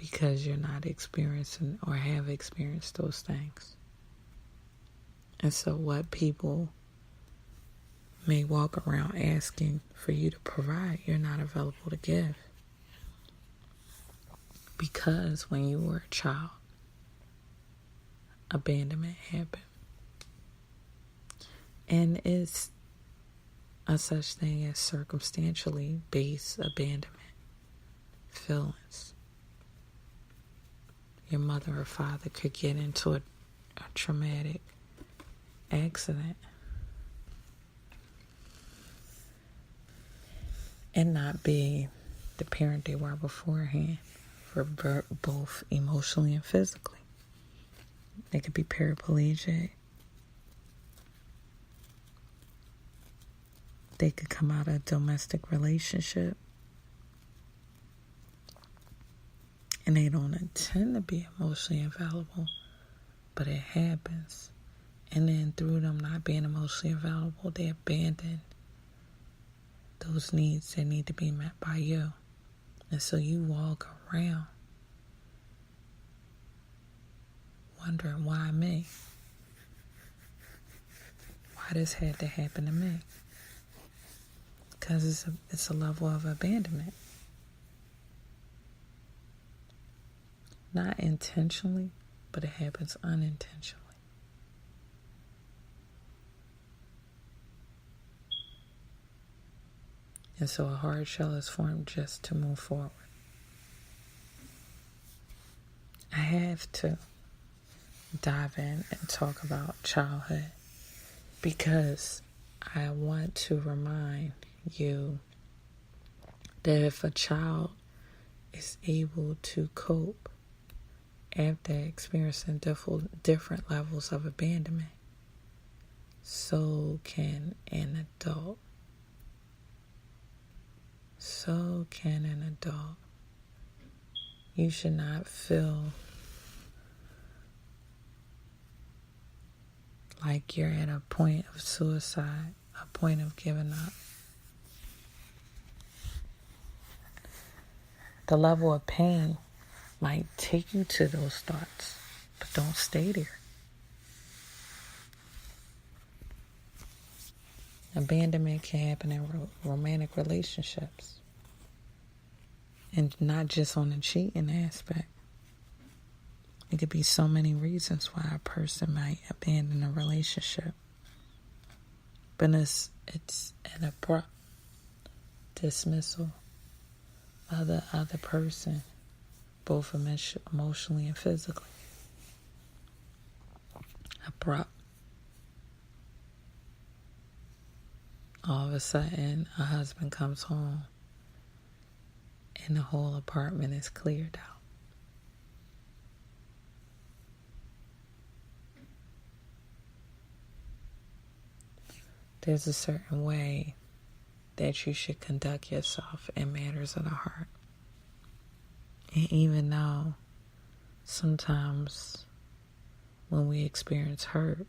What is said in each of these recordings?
because you're not experiencing or have experienced those things. And so what people may walk around asking for you to provide, you're not available to give. Because when you were a child, abandonment happened. And it's a such thing as circumstantially based abandonment. Feelings. Your mother or father could get into a traumatic accident and not be the parent they were beforehand, for both emotionally and physically. They could be paraplegic. They could come out of a domestic relationship and they don't intend to be emotionally available, but it happens. And then through them not being emotionally available, they abandon those needs that need to be met by you. And so you walk around wondering, why me? Why this had to happen to me? Because it's a level of abandonment. Not intentionally, but it happens unintentionally. And so a hard shell is formed just to move forward. I have to dive in and talk about childhood because I want to remind you that if a child is able to cope after experiencing different levels of abandonment, so can an adult. So can an adult. You should not feel like you're at a point of suicide, a point of giving up. The level of pain might take you to those thoughts, but don't stay there. Abandonment can happen in romantic relationships. And not just on the cheating aspect. It could be so many reasons why a person might abandon a relationship. But it's an abrupt dismissal of the other person, both emotionally and physically. Abrupt. All of a sudden, a husband comes home and the whole apartment is cleared out. There's a certain way that you should conduct yourself in matters of the heart. And even though sometimes when we experience hurt,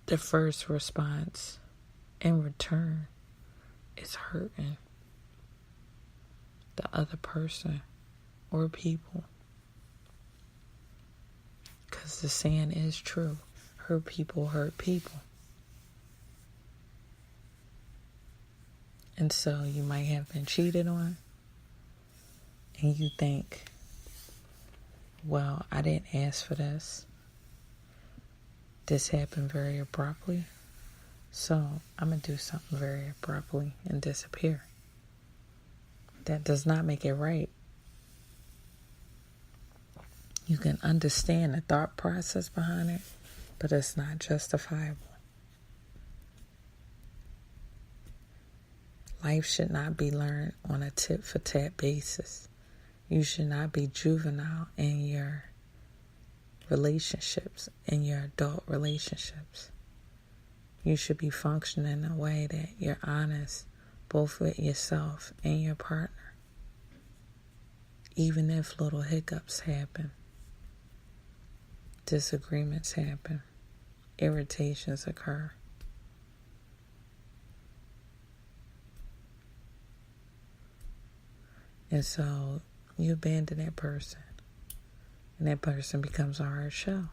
the first response in return is hurting the other person or people. Because the saying is true. Hurt people hurt people. And so you might have been cheated on. And you think, well, I didn't ask for this. This happened very abruptly. So I'm going to do something very abruptly and disappear. That does not make it right. You can understand the thought process behind it, but it's not justifiable. Life should not be learned on a tit-for-tat basis. You should not be juvenile in your relationships, in your adult relationships. You should be functioning in a way that you're honest, both with yourself and your partner. Even if little hiccups happen, disagreements happen, irritations occur. And so you abandon that person, and that person becomes a hard shell.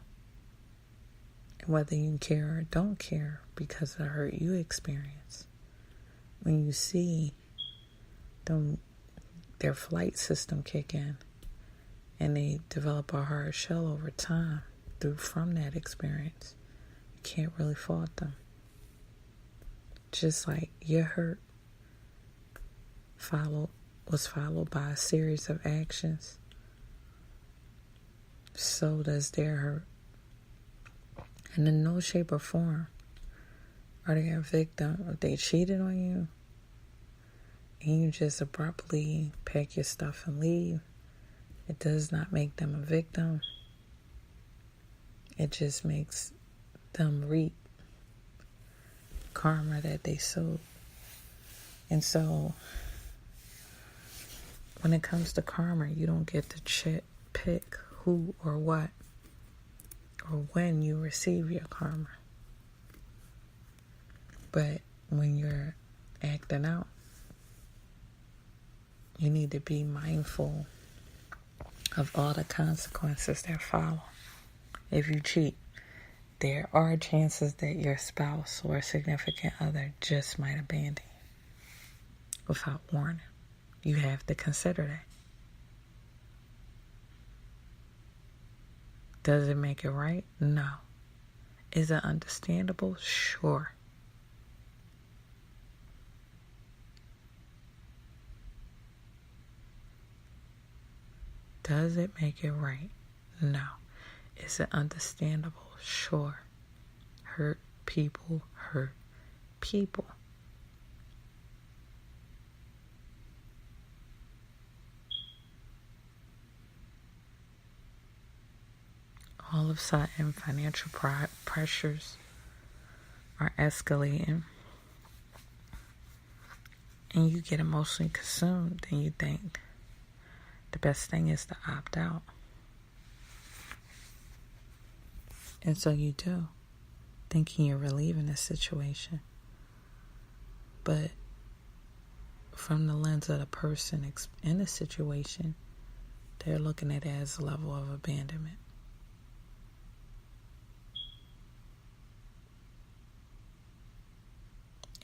And whether you care or don't care because of the hurt you experience, when you see them, their flight system kick in, and they develop a hard shell over time from that experience, you can't really fault them. Just like your hurt was followed by a series of actions, so does their hurt. And in no shape or form are they a victim. If they cheated on you and you just abruptly pack your stuff and leave, it does not make them a victim. It just makes them reap karma that they sowed. And so when it comes to karma, you don't get to pick who or what or when you receive your karma. But when you're acting out, you need to be mindful of all the consequences that follow. If you cheat, there are chances that your spouse or significant other just might abandon you without warning. You have to consider that. Does it make it right? No. Is it understandable? Sure. Does it make it right? No. Is it understandable? Sure. Hurt people hurt people. All of a sudden, financial pressures are escalating, and you get emotionally consumed, and you think the best thing is to opt out. And so you do, thinking you're relieving the situation. But from the lens of the person in the situation, they're looking at it as a level of abandonment.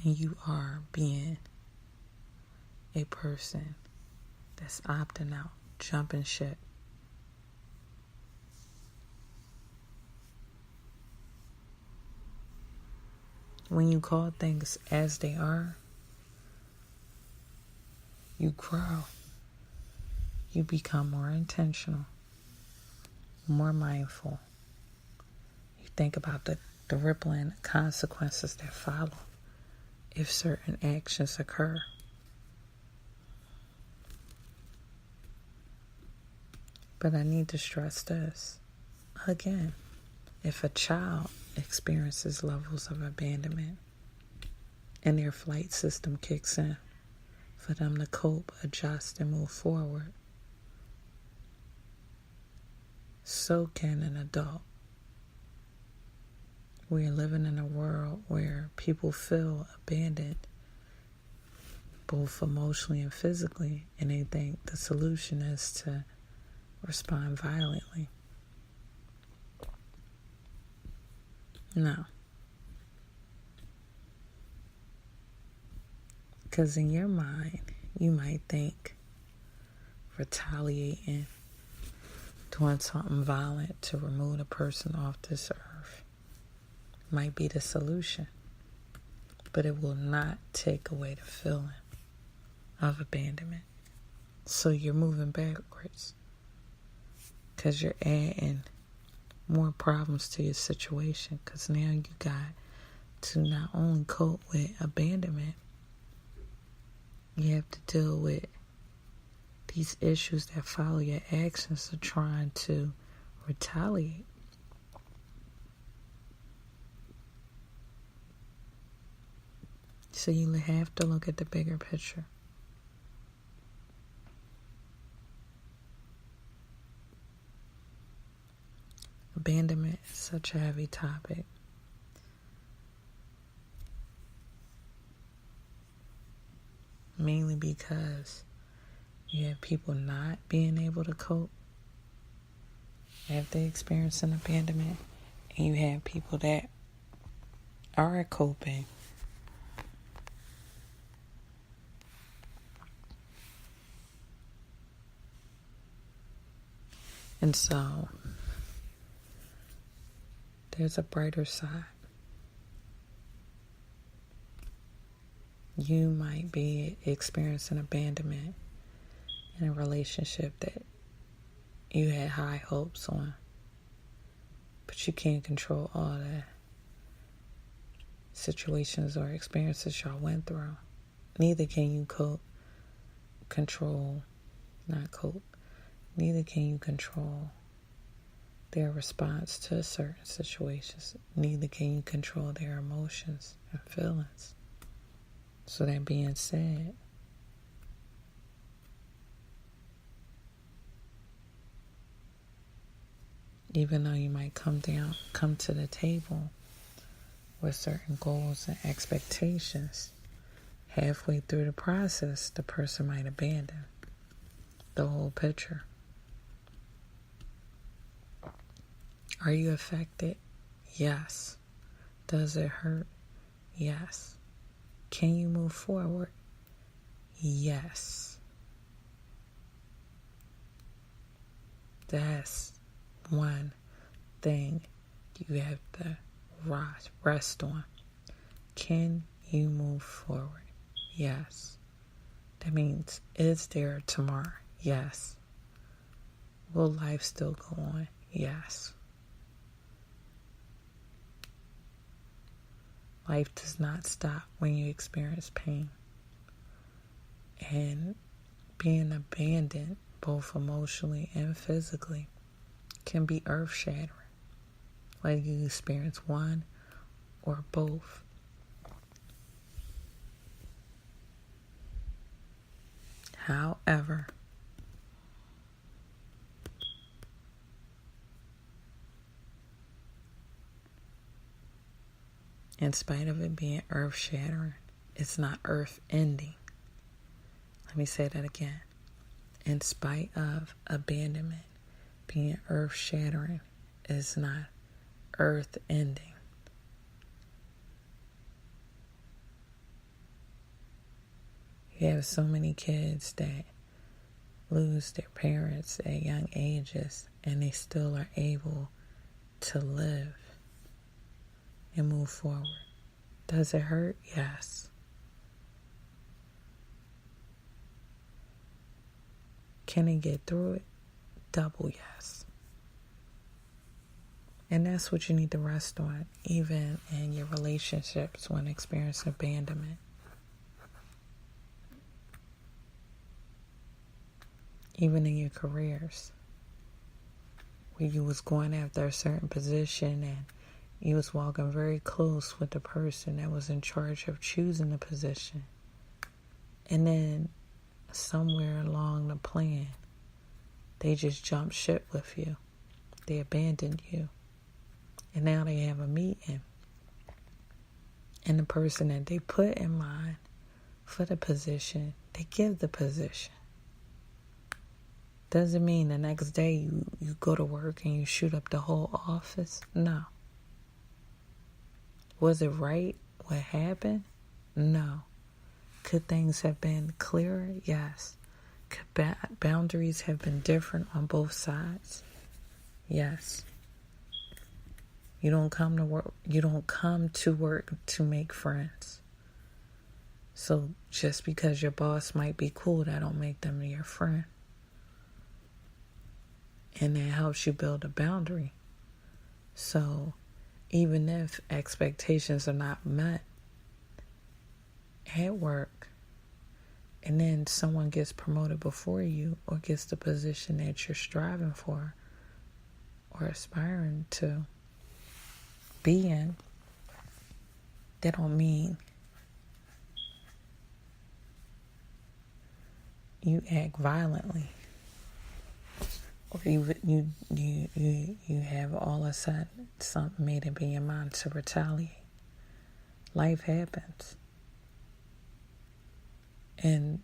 And you are being a person that's opting out, jumping ship. When you call things as they are, you grow. You become more intentional, more mindful. You think about the rippling consequences that follow if certain actions occur. But I need to stress this. Again, if a child experiences levels of abandonment and their flight system kicks in for them to cope, adjust, and move forward, so can an adult. We're living in a world where people feel abandoned, both emotionally and physically, and they think the solution is to respond violently. No. Because in your mind, you might think retaliating, doing something violent to remove a person off this earth might be the solution. But it will not take away the feeling of abandonment. So you're moving backwards. Because you're adding more problems to your situation. Because now you got to not only cope with abandonment, you have to deal with these issues that follow your actions of trying to retaliate. So you have to look at the bigger picture. Abandonment is such a heavy topic. Mainly because You have people not being able to cope after experiencing abandonment. And you have people that are coping. And so, there's a brighter side. You might be experiencing abandonment in a relationship that you had high hopes on, but you can't control all the situations or experiences y'all went through. Neither can you Neither can you control their response to certain situations. Neither can you control their emotions and feelings. So that being said, even though you might come to the table with certain goals and expectations, halfway through the process, the person might abandon the whole picture. Are you affected? Yes. Does it hurt? Yes. Can you move forward? Yes. That's one thing you have to rest on. Can you move forward? Yes. That means, is there tomorrow? Yes. Will life still go on? Yes. Life does not stop when you experience pain. And being abandoned, both emotionally and physically, can be earth-shattering, whether you experience one or both. However, in spite of it being earth-shattering, it's not earth-ending. Let me say that again. In spite of abandonment being earth-shattering, it's not earth-ending. You have so many kids that lose their parents at young ages, and they still are able to live and move forward. Does it hurt? Yes. Can they get through it? Double yes. And that's what you need to rest on, even in your relationships when experiencing abandonment. Even in your careers, where you was going after a certain position and you was walking very close with the person that was in charge of choosing the position. And then somewhere along the plan, they just jumped ship with you. They abandoned you. And now they have a meeting. And the person that they put in mind for the position, they give the position. Doesn't mean the next day you go to work and you shoot up the whole office. No. Was it right what happened? No. Could things have been clearer? Yes. Could boundaries have been different on both sides? Yes. You don't come to work to make friends. So just because your boss might be cool, that don't make them your friend. And that helps you build a boundary. So even if expectations are not met at work, and then someone gets promoted before you or gets the position that you're striving for or aspiring to be in, that don't mean you act violently. Or you have all of a sudden something made up in your mind to retaliate. Life happens. And